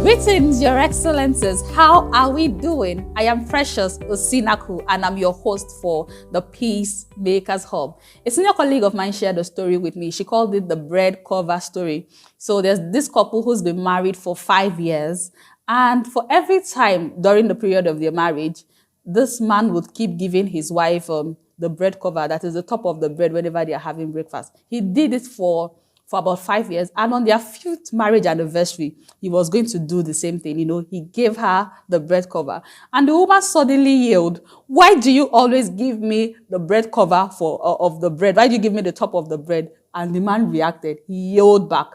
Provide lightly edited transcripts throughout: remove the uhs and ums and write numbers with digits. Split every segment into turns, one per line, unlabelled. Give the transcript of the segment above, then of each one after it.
Greetings, Your Excellencies. How are we doing? I am Precious Osinaku, and I'm your host for the Peacemakers Hub. A senior colleague of mine shared a story with me. She called it the bread cover story. So there's this couple who's been married for 5 years, and for every time during the period of their marriage, this man would keep giving his wife the bread cover, that is the top of the bread, whenever they are having breakfast. He did it for about 5 years. And on their 5th marriage anniversary, he was going to do the same thing. He gave her the bread cover. And the woman suddenly yelled, "Why do you always give me the bread cover of the bread? Why do you give me the top of the bread?" And the man reacted. He yelled back,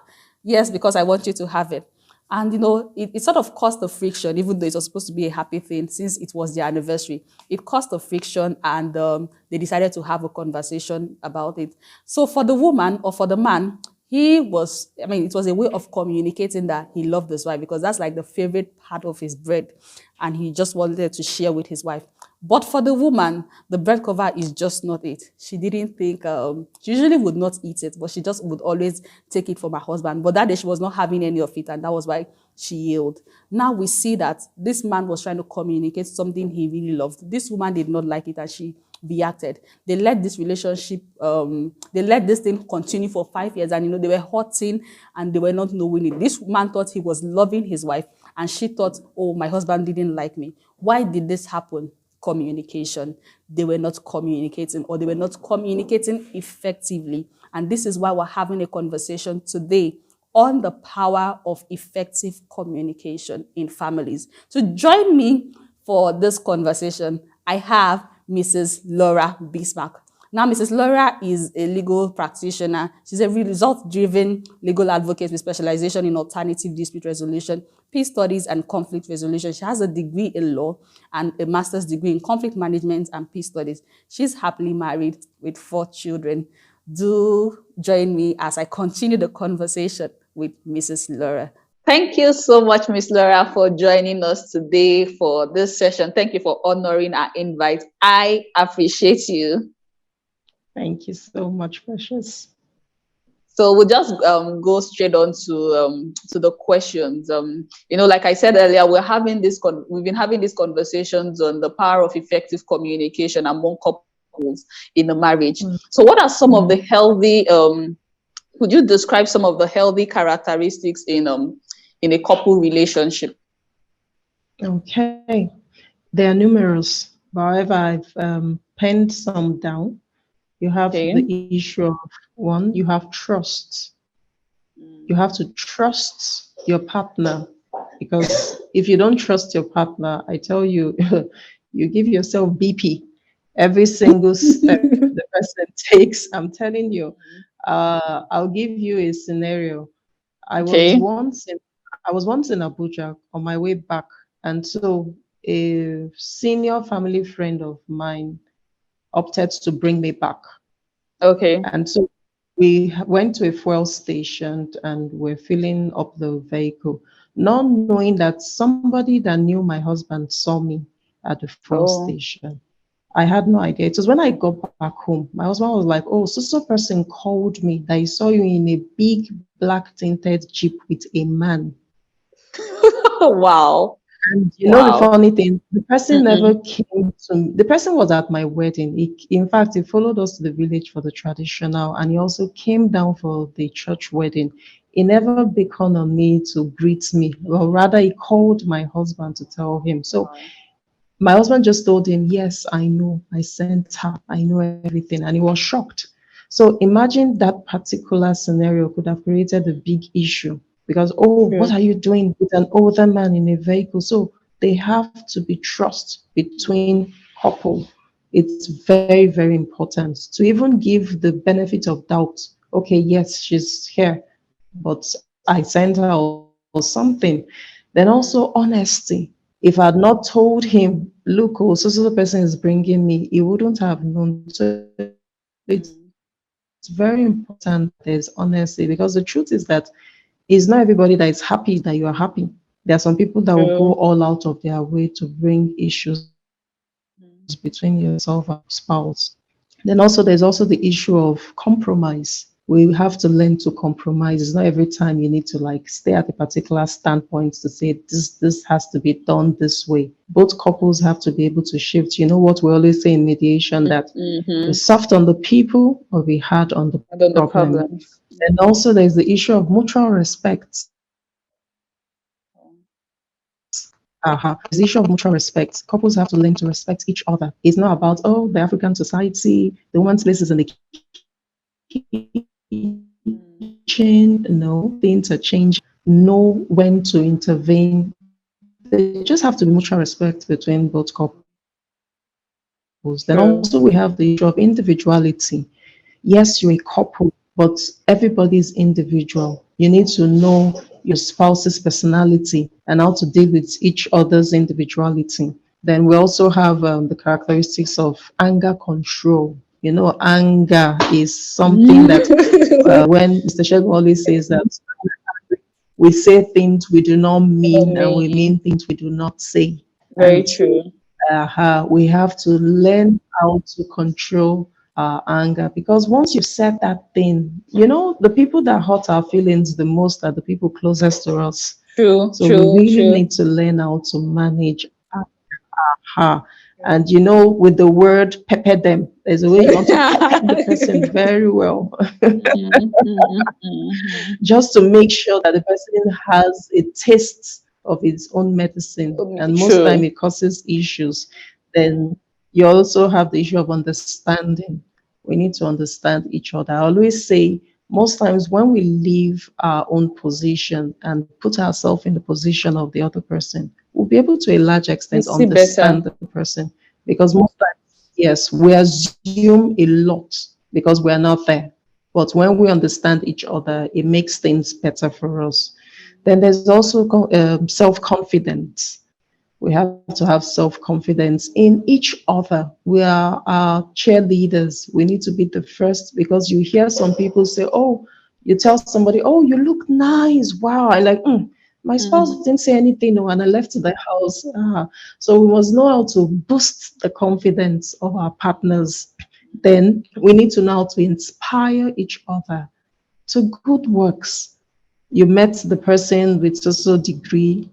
"Yes, because I want you to have it." And, it sort of caused a friction, even though it was supposed to be a happy thing since it was their anniversary. It caused a friction, and they decided to have a conversation about it. So for the woman or for the man, it was a way of communicating that he loved his wife, because that's like the favorite part of his bread, and he just wanted to share with his wife. But for the woman, the bread cover is just not it. She didn't think, she usually would not eat it, but she just would always take it from her husband. But that day she was not having any of it, and that was why she yelled. Now we see that this man was trying to communicate something he really loved. This woman did not like it, and she reacted. They let this relationship, they let this thing continue for 5 years, and they were hurting and they were not knowing it. This man thought he was loving his wife, and she thought, "Oh, my husband didn't like me." Why did this happen? Communication. They were not communicating, or they were not communicating effectively. And this is why we're having a conversation today on the power of effective communication in families. To join me for this conversation, I have Mrs. Laura Bismarck. Now, Mrs. Laura is a legal practitioner. She's a result-driven legal advocate with specialization in alternative dispute resolution, peace studies, and conflict resolution. She has a degree in law and a master's degree in conflict management and peace studies. She's happily married with 4 children. Do join me as I continue the conversation with Mrs. Laura. Thank you so much, Ms. Laura, for joining us today for this session. Thank you for honoring our invite. I appreciate you.
Thank you so much, Precious.
So we'll just go straight on to the questions. Like I said earlier, we've been having these conversations on the power of effective communication among couples in a marriage. So what are some of the healthy? Could you describe some of the healthy characteristics in a couple relationship?
Okay, there are numerous. However, I've penned some down. You have the issue of one, you have trust. You have to trust your partner, because if you don't trust your partner, I tell you, you give yourself BP every single step the person takes. I'm telling you. I'll give you a scenario. I was once in Abuja on my way back, and so a senior family friend of mine opted to bring me back.
Okay.
And so we went to a fuel station and we're filling up the vehicle, not knowing that somebody that knew my husband saw me at the fuel station. I had no idea. It was when I got back home, my husband was like, "Oh, so person called me that he saw you in a big black tinted Jeep with a man."
Wow.
And the funny thing, the person never came to me. The person was at my wedding. In fact, he followed us to the village for the traditional, and he also came down for the church wedding. He never beckoned on me to greet me. Well, rather, he called my husband to tell him. So my husband just told him, "Yes, I know. I sent her. I know everything." And he was shocked. So imagine that particular scenario could have created a big issue. Because, what are you doing with an older man in a vehicle? So they have to be trust between couple. It's very, very important to even give the benefit of doubt. Okay, yes, she's here, but I sent her or something. Then also honesty. If I had not told him, "Look, so the person is bringing me," he wouldn't have known. So it's very important there's honesty, because the truth is that it's not everybody that is happy that you are happy. There are some people that will go all out of their way to bring issues between yourself and spouse. Then also there's also the issue of compromise. we have to learn to compromise. It's not every time you need to like stay at a particular standpoint to say this has to be done this way. Both couples have to be able to shift. You know what we always say in mediation, that we're
Mm-hmm.
soft on the people or we hard on the
And then the
problem.
problems.
And also there's the issue of mutual respect. There's the issue of mutual respect. Couples have to learn to respect each other. It's not about, oh, the African society, the woman's place is in the kitchen. No, things are changing. Know when to intervene. There just have to be mutual respect between both couples. Then
True.
also we have the issue of individuality. Yes, you're a couple, but everybody is individual. You need to know your spouse's personality and how to deal with each other's individuality. Then we also have the characteristics of anger control. You know, anger is something that when Mr. Shegun always says that we say things we do not
For
mean and we
me,
mean things we do not say.
very
And
true.
we have to learn how to control our anger, because once you've said that thing, you know, the people that hurt our feelings the most are the people closest to us.
True,
So we
true,
really
true.
need to learn how to manage her. And you know, with the word pepper them, there's a way you want to pepper the person very well,
Mhm, mhm, mhm.
just to make sure that the person has a taste of its own medicine. And most time
True.
it causes issues. Then you also have the issue of understanding. We need to understand each other. I always say most times when we leave our own position and put ourselves in the position of the other person, we'll be able to a large
You
extent
see better.
understand the person, because most times, yes, we assume a lot because we're not there. But when we understand each other, it makes things better for us. Then there's also self confidence. We have to have self confidence in each other. We are our cheerleaders. We need to be the first, because you hear some people say, oh, you tell somebody, oh, you look nice. Wow. I like, my spouse
Mhm.
didn't say anything, no, and I left the house. So we must know how to boost the confidence of our partners. Then we need to know how to inspire each other to good works. You met the person with so degree,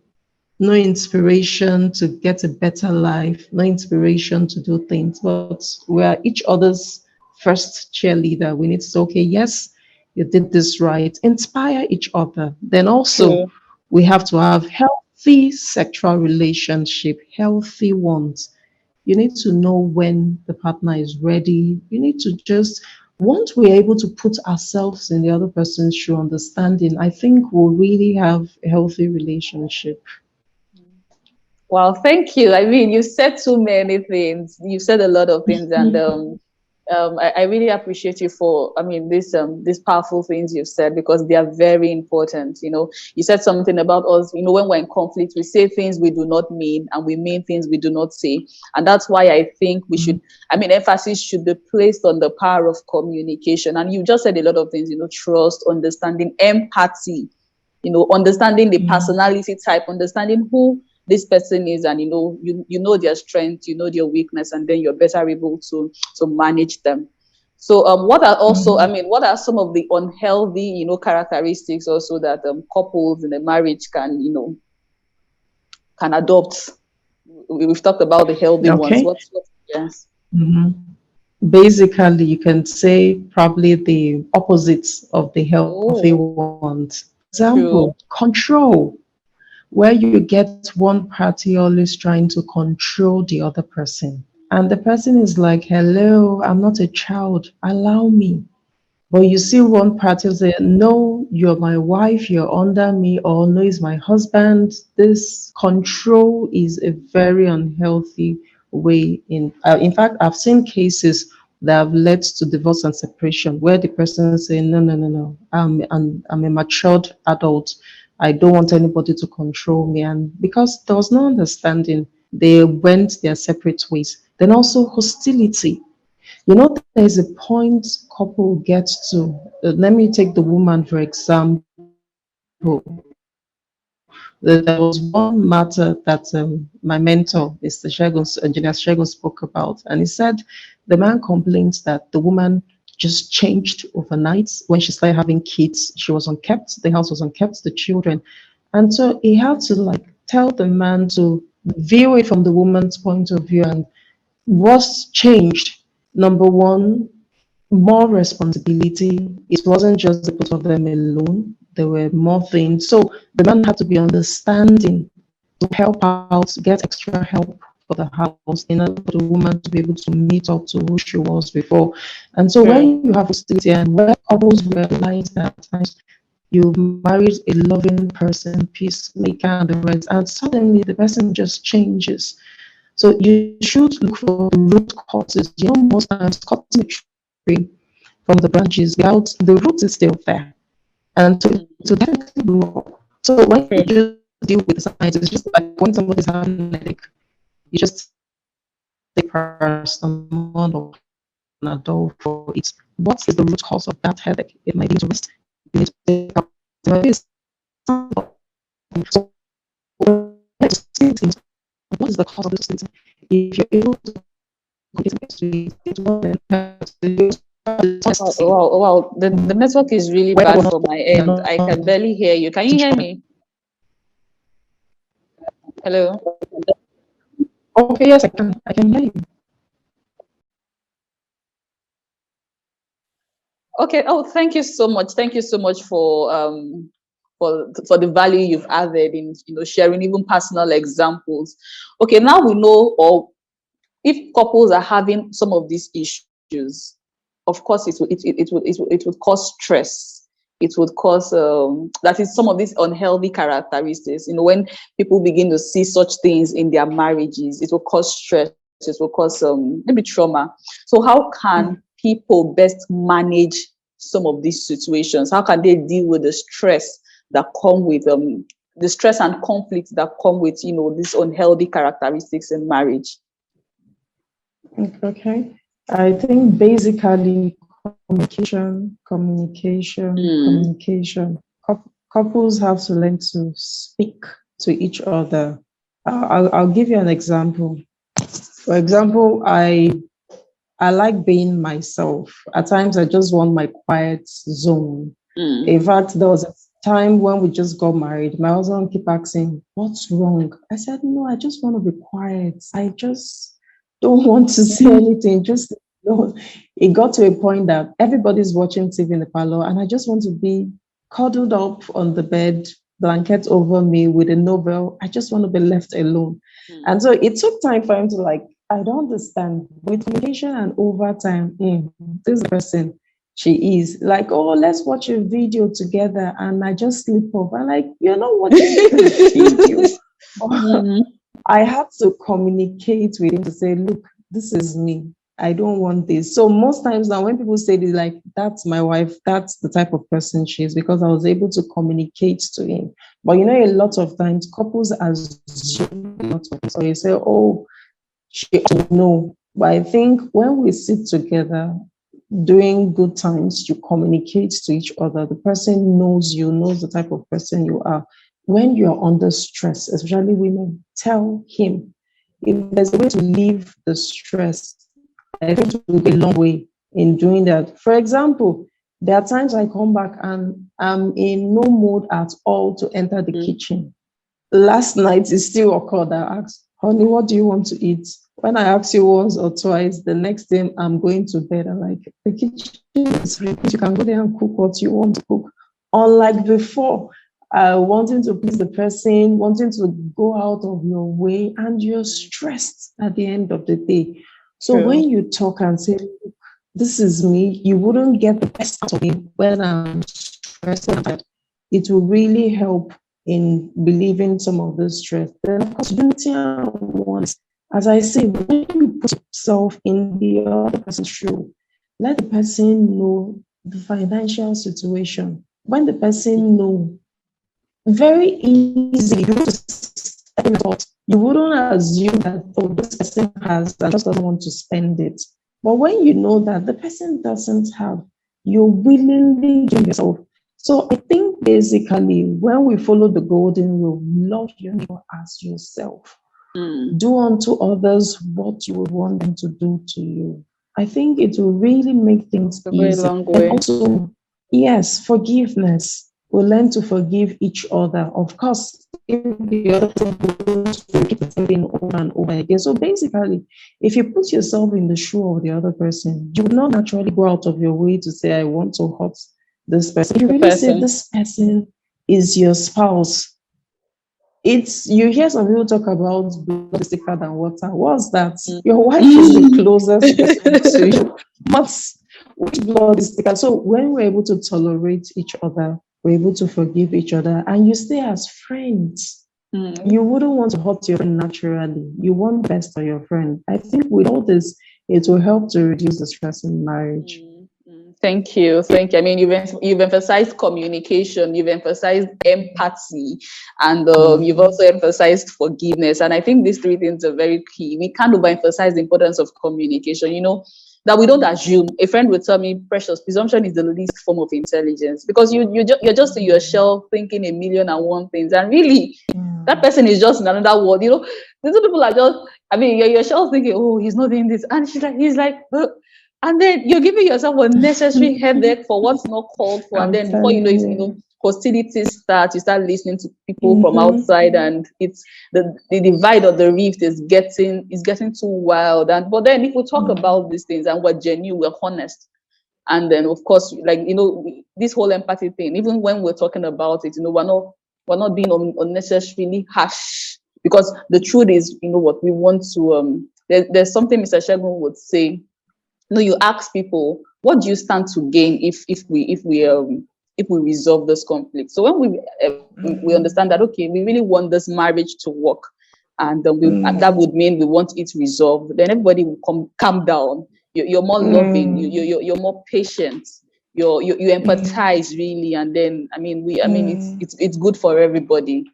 no inspiration to get a better life, no inspiration to do things, but we are each other's first cheerleader. We need to say, okay, yes, you did this right. Inspire each other. Then also,
True.
we have to have healthy sexual relationship, healthy ones. You need to know when the partner is ready. You need to just, once we're able to put ourselves in the other person's shoe, understanding, I think we'll really have a healthy relationship.
Well, thank you. I mean, you said too many things. You said a lot of things, and I really appreciate you for. I mean, these powerful things you've said, because they are very important. You know, you said something about us. You know, when we're in conflict, we say things we do not mean, and we mean things we do not say, and that's why I think we should. I mean, emphasis should be placed on the power of communication. And you just said a lot of things. You know, trust, understanding, empathy. You know, understanding the personality type, understanding who this person is, and you know their strength, you know their weakness, and then you're better able to manage them. So what are also, I
Mhm.
mean, what are some of the unhealthy, characteristics also that couples in a marriage can, can adopt? We've talked about the healthy ones.
Okay.
What yes.
Mhm. Basically, you can say probably the opposites of the healthy
Oh,
ones. Example,
true.
control, where you get one party always trying to control the other person. And the person is like, hello, I'm not a child, allow me. But you see one party say, no, you're my wife, you're under me, or no, he's my husband. This control is a very unhealthy way. In fact, I've seen cases that have led to divorce and separation where the person say, no, no, no, no, I'm a matured adult. I don't want anybody to control me. And because there was no understanding, they went their separate ways. Then also hostility. You know, there's a point couple gets to. Let me take the woman for example. There was one matter that my mentor, Mr. Engineer Shegun, spoke about, and he said the man complains that the woman just changed overnight. When she started having kids, she was unkept, the house was unkept, the children. And so he had to like tell the man to view it from the woman's point of view. And what's changed? Number one, more responsibility. It wasn't just the both of them alone. There were more things. So the man had to be understanding to help out, get extra help for the house in order for the woman to be able to meet up to who she was before. And so when you have hostility and where couples realize that at times you married a loving person, peacemaker, and the rest, and suddenly the person just changes. So you should look for root causes. You know, most times cutting a tree from the branches without the root is still there. And so to definitely grow. So when you just deal with the signs, it's just like when somebody's having a headache, you just take paracetamol or Panadol for it. What is the root cause of that headache? It might be to rest. You need to take up. It might be so when you see things, what is the cause of this thing? If you're able to
Wow. The network is really bad from my end. I can barely hear you. Can you hear me? Hello?
Okay, yes, I can hear you.
Okay. Oh, thank you so much. Thank you so much for the value you've added in sharing even personal examples. Okay, now we know, or if couples are having some of these issues, of course it would cause stress. It would cause that is some of these unhealthy characteristics. When people begin to see such things in their marriages, it will cause stress. It will cause maybe trauma. So how can people best manage some of these situations? How can they deal with the stress that come with the stress and conflict that come with these unhealthy characteristics in marriage?
Okay. I think basically communication. Couples have to learn to speak to each other. I'll give you an example. For example, I like being myself. At times, I just want my quiet zone. In fact, there was a time when we just got married. My husband kept asking, "What's wrong?" I said, "No, I just want to be quiet. I just don't want to say anything. Just it got to a point that everybody's watching TV in the parlor, and I just want to be cuddled up on the bed, blanket over me with a novel. I just want to be left alone." And so it took time for him to like, I don't understand. With communication and over time, this person, she is like, "Oh, let's watch a video together," and I just sleep off. I'm like, "You're not watching the video." I had to communicate with him to say, "Look, this is me. I don't want this." So most times now when people say this, like, "That's my wife," that's the type of person she is, because I was able to communicate to him. But a lot of times couples assume a lot of things. So you say, "Oh, she doesn't know." But I think when we sit together during good times, you communicate to each other. The person knows you, knows the type of person you are. When you're under stress, especially women, tell him. If there's a way to leave the stress, I think it will go a long way in doing that. For example, there are times I come back and I'm in no mood at all to enter the kitchen. Last night, it still occurred. I asked, "Honey, what do you want to eat?" When I ask you once or twice, the next day I'm going to bed, I'm like, "The kitchen is free. You can go there and cook what you want to cook." Unlike before, wanting to please the person, wanting to go out of your way, and you're stressed at the end of the day. So when you talk and say, "Look, this is me," you wouldn't get the best out of me when I'm stressed. It will really help in relieving some of the stress. Then, of course, unity and oneness. As I say, when you put yourself in the other person's shoe, let the person know the financial situation. When the person know, very easily, you wouldn't assume that, "Oh, this person has and just doesn't want to spend it." But when you know that the person doesn't have, you willingly give yourself. So I think basically when we follow the golden rule, love your neighbor as yourself. Do unto others what you would want them to do to you. I think it will really make things
a very
easy.
long
And
way.
also, yes, forgiveness. We'll learn to forgive each other. Of course, if the other person goes to repeat the same thing over and over again. So basically, if you put yourself in the shoe of the other person, you would not naturally go out of your way to say, I want to hurt this person. If you
The
really say
person.
this person is your spouse, it's you hear some people talk about blood is thicker than water. What's that? Your wife is the closest person to you. Which blood is thicker? So when we're able to tolerate each other, we're able to forgive each other, and you stay as friends. You wouldn't want to hurt your friend naturally. You want the best for your friend. I think with all this, it will help to reduce the stress in marriage.
Thank you. Thank you. I mean, you've emphasized communication, you've emphasized empathy, and you've also emphasized forgiveness. And I think these three things are very key. We can't overemphasize the importance of communication. You know, that we don't assume. A friend would tell me, Precious, presumption is the least form of intelligence, because you're just in your shell thinking a million and one things, and really, that person is just in another world. You know, these people are just. I mean, you're your shell thinking, oh, he's not doing this, and he's like. And then you're giving yourself unnecessary headache for what's not called for. And then before you know, hostilities start, you start listening to people from outside, and it's the divide or the rift is getting too wild. But then if we talk about these things and we're genuine, we're honest. And then of course, like, you know, this whole empathy thing, even when we're talking about it, you know, we're not being unnecessarily harsh, because the truth is, you know, what we want to there's something Mr. Shegun would say. No, you ask people, what do you stand to gain if we resolve this conflict? So when we understand that, okay, we really want this marriage to work, and that would mean we want it resolved, then everybody will calm down. You're more loving, you're more patient, you empathize really, and then it's good for everybody.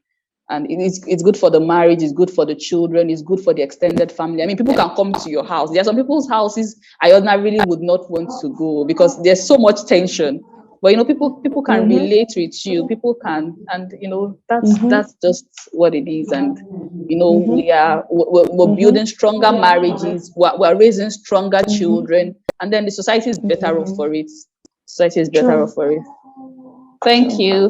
And it's good for the marriage, it's good for the children, it's good for the extended family. I mean, people can come to your house. There are some people's houses I ordinarily would not want to go because there's so much tension. But you know, people can relate with you. People can, and you know, that's just what it is. And you know, we're building stronger marriages. We're raising stronger children, and then the society is better off for it. Society is better off for it. Thank you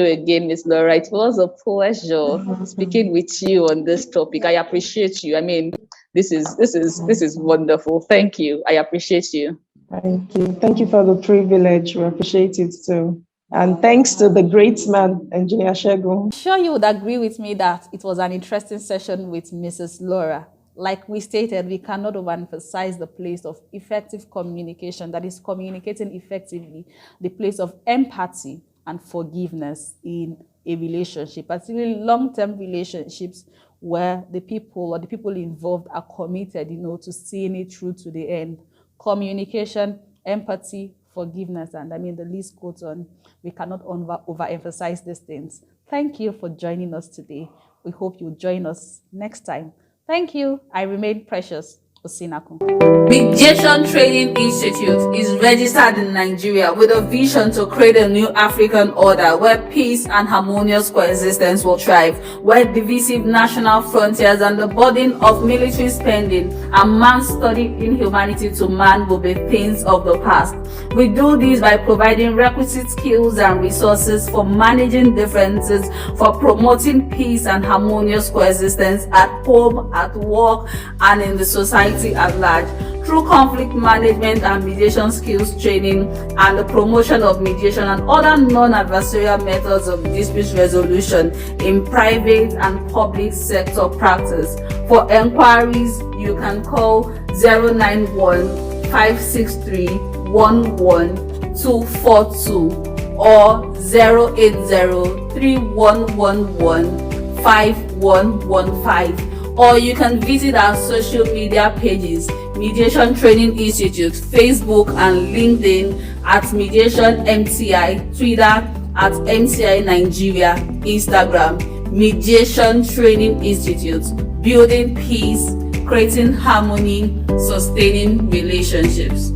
again, Ms. Laura. It was a pleasure speaking with you on this topic. I appreciate you. I mean, this is wonderful. Thank you. I appreciate you.
Thank you for the privilege. We appreciate it too. And thanks to the great man, Engineer Shegun.
I'm sure you would agree with me that it was an interesting session with Mrs. Laura. Like we stated, we cannot overemphasize the place of effective communication, that is communicating effectively, the place of empathy and forgiveness in a relationship, particularly long-term relationships where the people involved are committed, you know, to seeing it through to the end. Communication, empathy, forgiveness, and I mean, the list goes on. We cannot overemphasize these things. Thank you for joining us today. We hope you'll join us next time. Thank you. I remain Precious Osinaku. Mediation Training Institute is registered in Nigeria with a vision to create a new African order where peace and harmonious coexistence will thrive, where divisive national frontiers and the burden of military spending and man's studied inhumanity to man will be things of the past. We do this by providing requisite skills and resources for managing differences, for promoting peace and harmonious coexistence at home, at work, and in the society at large, through conflict management and mediation skills training and the promotion of mediation and other non-adversarial methods of dispute resolution in private and public sector practice. For enquiries, you can call 091-563-11242 or 080-3111-5115. Or you can visit our social media pages, Mediation Training Institute, Facebook and LinkedIn at Mediation MTI, Twitter at MTI Nigeria, Instagram, Mediation Training Institute, building peace, creating harmony, sustaining relationships.